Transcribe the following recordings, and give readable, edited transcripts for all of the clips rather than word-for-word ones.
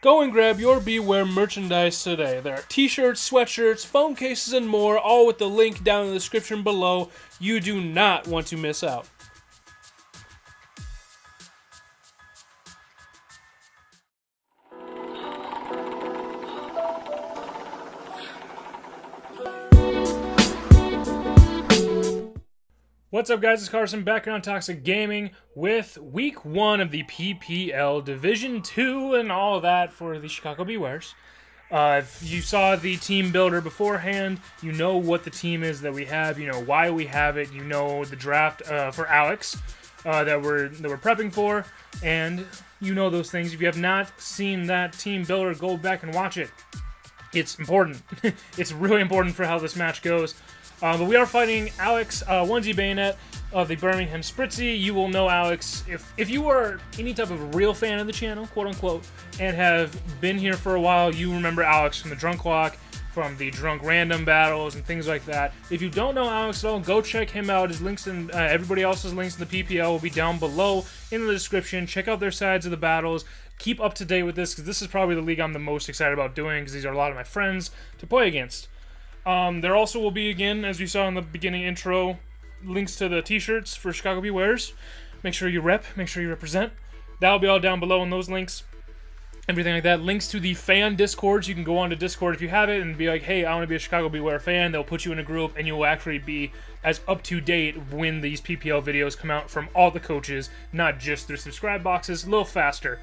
Go and grab your Bewears merchandise today. There are t-shirts, sweatshirts, phone cases, and more, all with the link down in the description below. You do not want to miss out. What's up, guys? It's Carson back here on Toxic Gaming with Week 1 of the PPL Division 2 and all of that for the Chicago Bewears. If you saw the team builder beforehand, you know what the team is that we have, you know why we have it, you know the draft for Alex that we're prepping for, and you know those things. If you have not seen that team builder, go back and watch it. It's important. It's really important for how this match goes. But we are fighting Alex Onesie Bayonet of the Birmingham Spritzee. You will know Alex if you are any type of real fan of the channel, quote unquote, and have been here for a while. You remember Alex from the Drunk Walk, from the Drunk Random battles, and things like that. If you don't know Alex at all, go check him out. His links and everybody else's links in the PPL will be down below in the description. Check out their sides of the battles. Keep up to date with this because this is probably the league I'm the most excited about doing because these are a lot of my friends to play against. There also will be, again, as you saw in the beginning intro, links to the t-shirts for Chicago Bewears. Make sure you rep, make sure you represent. That'll be all down below in those links. Everything like that. Links to the fan Discords. You can go on to Discord if you have it and be like, hey, I want to be a Chicago Bewear fan. They'll put you in a group and you will actually be as up to date when these PPL videos come out from all the coaches, not just their subscribe boxes, a little faster.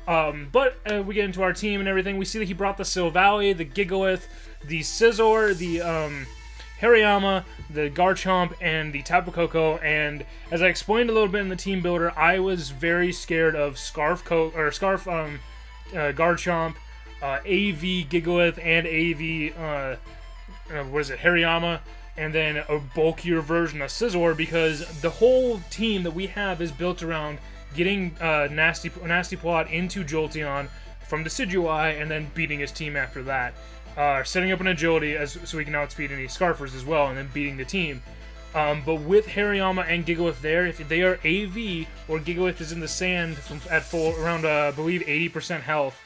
But we get into our team and everything. We see that he brought the Silvally, the Gigalith, the Scizor, the Hariyama, the Garchomp, and the Tapu Koko. And as I explained a little bit in the team builder, I was very scared of Garchomp, AV Gigalith, and AV Hariyama, and then a bulkier version of Scizor, because the whole team that we have is built around getting Nasty Plot into Jolteon from Decidueye and then beating his team after that. Setting up an agility so he can outspeed any Scarfers as well and then beating the team. But with Hariyama and Gigalith there, if they are AV or Gigalith is in the sand at around, I believe, 80% health,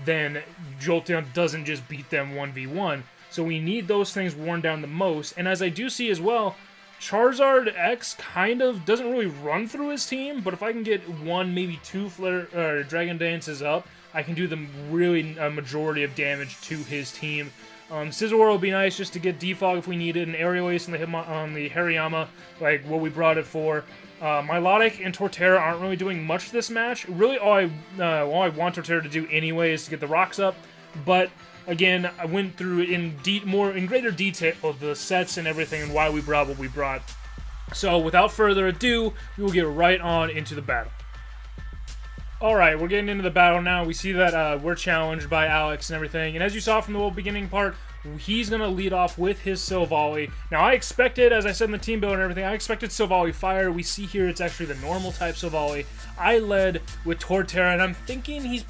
then Jolteon doesn't just beat them 1v1. So we need those things worn down the most. And as I do see as well, Charizard X kind of doesn't really run through his team, but if I can get one, maybe two Dragon Dances up, I can do the really majority of damage to his team. Scizor will be nice just to get defog if we need it, and Aerial Ace on the Hariyama, like what we brought it for. Milotic and Torterra aren't really doing much this match. Really, all I want Torterra to do anyway is to get the rocks up, but again, I went through in greater detail of the sets and everything and why we brought what we brought. So without further ado, we will get right on into the battle. Alright, we're getting into the battle now. We see that we're challenged by Alex and everything. And as you saw from the whole beginning part, he's going to lead off with his Silvally. Now, I expected, as I said in the team build and everything, I expected Silvally Fire. We see here it's actually the normal type Silvally. I led with Torterra, and I'm thinking he's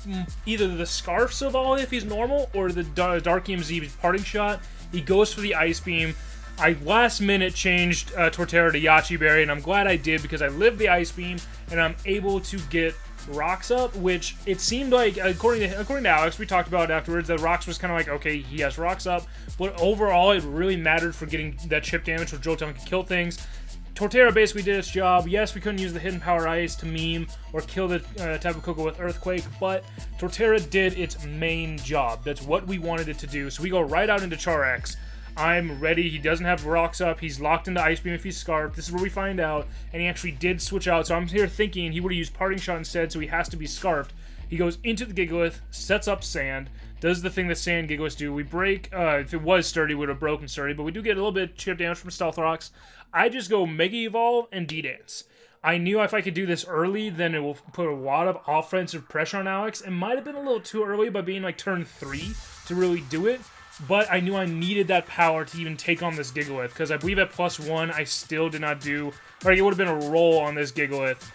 either the Scarf Silvally if he's normal, or the Dark EMZ Parting Shot. He goes for the Ice Beam. I last minute changed Torterra to Yachi Berry, and I'm glad I did because I lived the Ice Beam, and I'm able to get rocks up, which it seemed like, according to Alex, we talked about it afterwards, that rocks was kind of like, okay, he has rocks up, but overall it really mattered for getting that chip damage where Jolteon could kill things. Torterra basically did its job. Yes, we couldn't use the Hidden Power Ice to meme or kill the Tapu Koko with Earthquake, but Torterra did its main job. That's what we wanted it to do. So we go right out into Char-X. I'm ready. He doesn't have rocks up. He's locked into Ice Beam if he's Scarfed. This is where we find out. And he actually did switch out. So I'm here thinking he would have used Parting Shot instead, so he has to be Scarfed. He goes into the Gigalith, sets up Sand, does the thing that Sand Gigaliths do. We break, if it was Sturdy, we would have broken Sturdy, but we do get a little bit of chip damage from Stealth Rocks. I just go Mega Evolve and D-Dance. I knew if I could do this early, then it will put a lot of offensive pressure on Alex. It might have been a little too early by being like turn 3 to really do it. But I knew I needed that power to even take on this Gigalith, because I believe at +1, I still did not do, or it would have been a roll on this Gigalith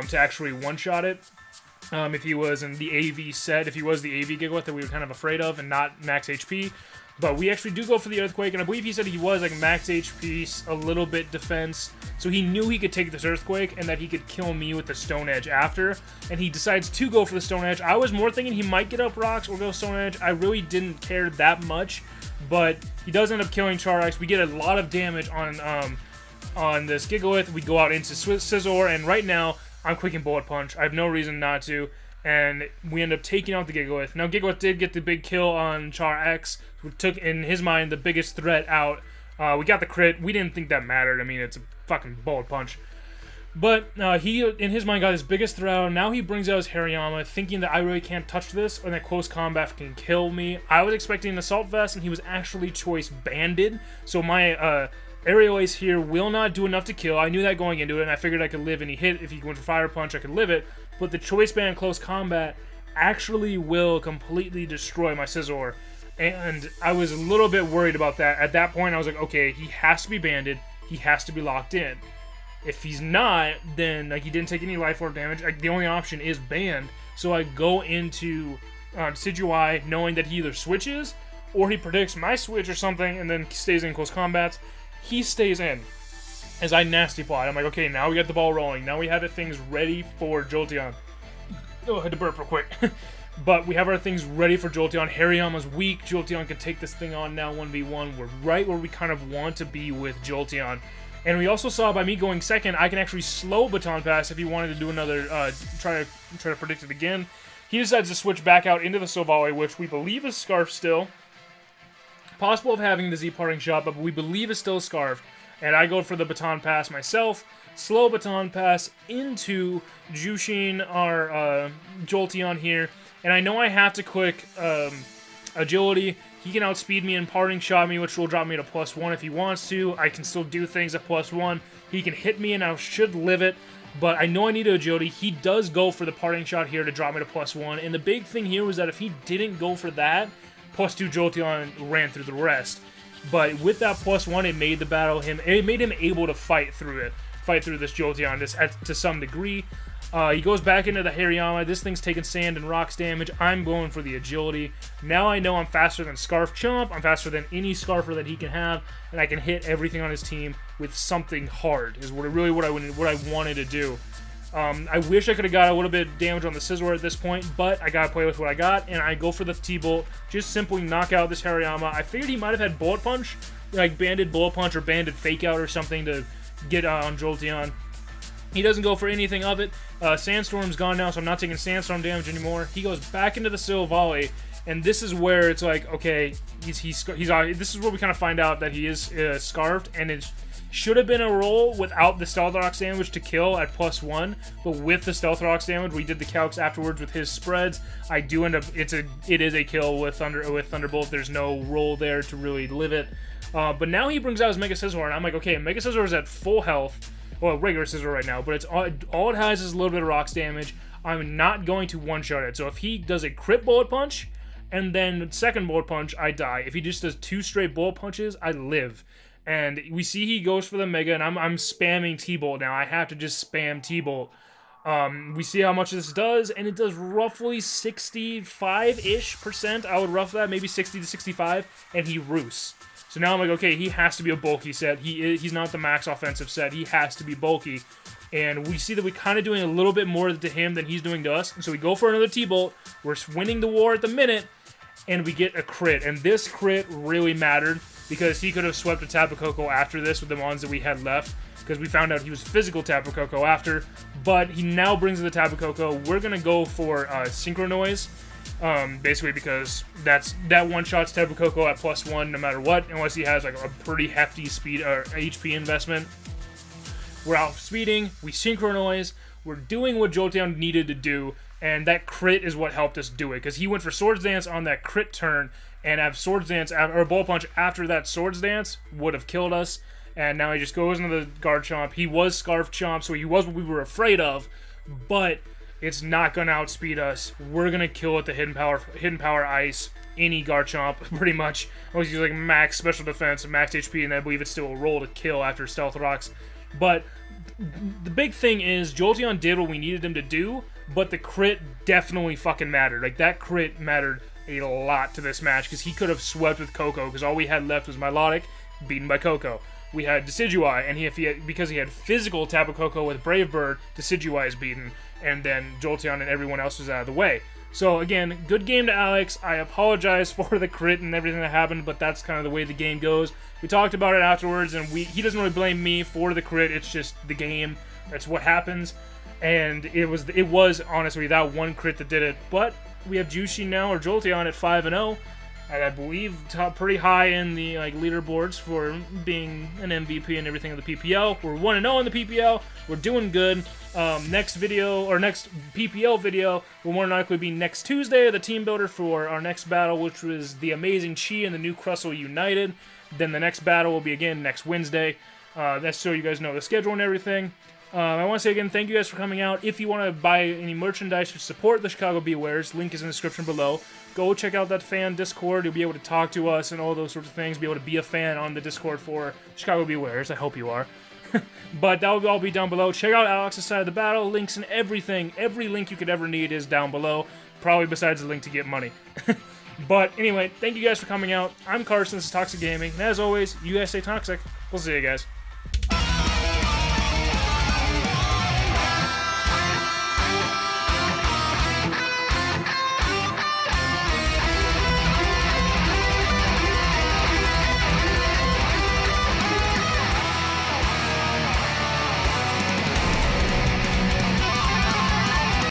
to actually one-shot it. If he was in the AV set, if he was the AV Gigalith that we were kind of afraid of and not max HP. But we actually do go for the Earthquake, and I believe he said he was like max HP, a little bit defense. So he knew he could take this Earthquake and that he could kill me with the Stone Edge after. And he decides to go for the Stone Edge. I was more thinking he might get up rocks or go Stone Edge. I really didn't care that much. But he does end up killing Char-X. We get a lot of damage on this Gigalith. We go out into Scizor, and right now I'm clicking Bullet Punch. I have no reason not to. And we end up taking out the Gigalith. Now, Gigalith did get the big kill on Char-X, who took, in his mind, the biggest threat out. We got the crit. We didn't think that mattered. I mean, it's a fucking Bullet Punch. But he, in his mind, got his biggest threat out. Now he brings out his Hariyama, thinking that I really can't touch this, and that close combat can kill me. I was expecting an Assault Vest, and he was actually choice banded. So my Aerial Ace here will not do enough to kill. I knew that going into it, and I figured I could live any hit. If he went for Fire Punch, I could live it. But the Choice Band Close Combat actually will completely destroy my Scizor. And I was a little bit worried about that. At that point, I was like, okay, he has to be banded. He has to be locked in. If he's not, then like he didn't take any life orb damage. The only option is banned. So I go into Decidueye knowing that he either switches or he predicts my switch or something and then stays in close combats. He stays in. As I nasty plot, I'm like, okay, now we got the ball rolling. Now we have things ready for Jolteon. Oh, I had to burp real quick. But we have our things ready for Jolteon. Hariyama's weak. Jolteon can take this thing on now 1v1. We're right where we kind of want to be with Jolteon. And we also saw by me going second, I can actually slow Baton Pass if he wanted to do another, try to predict it again. He decides to switch back out into the Silvally, which we believe is Scarf still. Possible of having the Z Parting Shot, but we believe is still Scarf. And I go for the Baton Pass myself. Slow Baton Pass into Jushin, our Jolteon here. And I know I have to click Agility. He can outspeed me and Parting Shot me, which will drop me to +1 if he wants to. I can still do things at +1. He can hit me and I should live it. But I know I need Agility. He does go for the Parting Shot here to drop me to +1. And the big thing here was that if he didn't go for that, +2 Jolteon ran through the rest. But with that +1, it made the battle it made him able to fight through this Jolteon to some degree. He goes back into the Hariyama. This thing's taking sand and rocks damage. I'm going for the Agility. Now I know I'm faster than Scarf Chomp. I'm faster than any Scarfer that he can have, and I can hit everything on his team with something hard. Is what I wanted to do. I wish I could have got a little bit of damage on the Scizor at this point, but I gotta play with what I got, and I go for the T-Bolt. Just simply knock out this Hariyama. I figured he might have had Bullet Punch, like banded Bullet Punch or banded Fake Out or something to get on Jolteon. He doesn't go for anything of it. Sandstorm's gone now, so I'm not taking Sandstorm damage anymore. He goes back into the Silvally, and this is where it's like, okay, this is where we kind of find out that he is Scarfed, and it should have been a roll without the Stealth Rocks damage to kill at +1, but with the Stealth Rocks damage, we did the calcs afterwards with his spreads. I do end up, it is a kill with Thunderbolt. There's no roll there to really live it. But now he brings out his Mega Scizor, and I'm like, okay, Mega Scizor is at full health. Well, regular Scizor right now, but it's all it has is a little bit of rocks damage. I'm not going to one-shot it. So if he does a crit Bullet Punch, and then second Bullet Punch, I die. If he just does 2 straight Bullet Punches, I live. And we see he goes for the Mega, and I'm spamming T-Bolt now. I have to just spam T-Bolt. We see how much this does, and it does roughly 65-ish%. I would rough that, maybe 60 to 65, and he roosts. So now I'm like, okay, he has to be a bulky set. He's not the max offensive set. He has to be bulky. And we see that we're kind of doing a little bit more to him than he's doing to us. And so we go for another T-Bolt. We're winning the war at the minute, and we get a crit. And this crit really mattered because he could have swept a Tapu Koko after this with the mons that we had left, because we found out he was physical Tapu Koko after. But he now brings the Tapu Koko. We're going to go for Synchro Noise. Basically because that one-shots Tapu Koko at +1 no matter what, unless he has like a pretty hefty speed or HP investment. We're out speeding, we synchronize, we're doing what Jolteon needed to do, and that crit is what helped us do it, because he went for Swords Dance on that crit turn, and have Swords Dance or Bullet Punch after that Swords Dance would have killed us, and now he just goes into the Guard Chomp. He was Scarf Chomp, so he was what we were afraid of, but it's not going to outspeed us. We're going to kill it the Hidden Power Ice, any Garchomp, pretty much. Unless he's like max special defense, max HP, and I believe it's still a roll to kill after Stealth Rocks. But the big thing is, Jolteon did what we needed him to do, but the crit definitely fucking mattered. Like, that crit mattered a lot to this match because he could have swept with Coco because all we had left was Milotic, beaten by Coco. We had Decidueye, and because he had physical Tapu Koko with Brave Bird, Decidueye is beaten, and then Jolteon and everyone else was out of the way. So again, good game to Alex. I apologize for the crit and everything that happened, but that's kind of the way the game goes. We talked about it afterwards, and he doesn't really blame me for the crit. It's just the game. That's what happens. And it was honestly that one crit that did it. But we have Juicy now, or Jolteon, at 5-0. And I believe top pretty high in the leaderboards for being an MVP and everything of the PPL. We're 1-0 in the PPL. We're doing good. Next video, or next PPL video, will more than likely be next Tuesday, the team builder for our next battle, which was the Amazing Chi and the New Crustle United. Then the next battle will be again next Wednesday. That's so you guys know the schedule and everything. I want to say again, thank you guys for coming out. If you want to buy any merchandise to support the Chicago Bewears, link is in the description below. Go check out that fan Discord. You'll be able to talk to us and all those sorts of things. Be able to be a fan on the Discord for Chicago Bewears. I hope you are. But that will all be down below. Check out Alex's side of the battle. Links and everything. Every link you could ever need is down below. Probably besides the link to get money. But anyway, thank you guys for coming out. I'm Carson. This is Toxic Gaming. And as always, you guys stay toxic. We'll see you guys.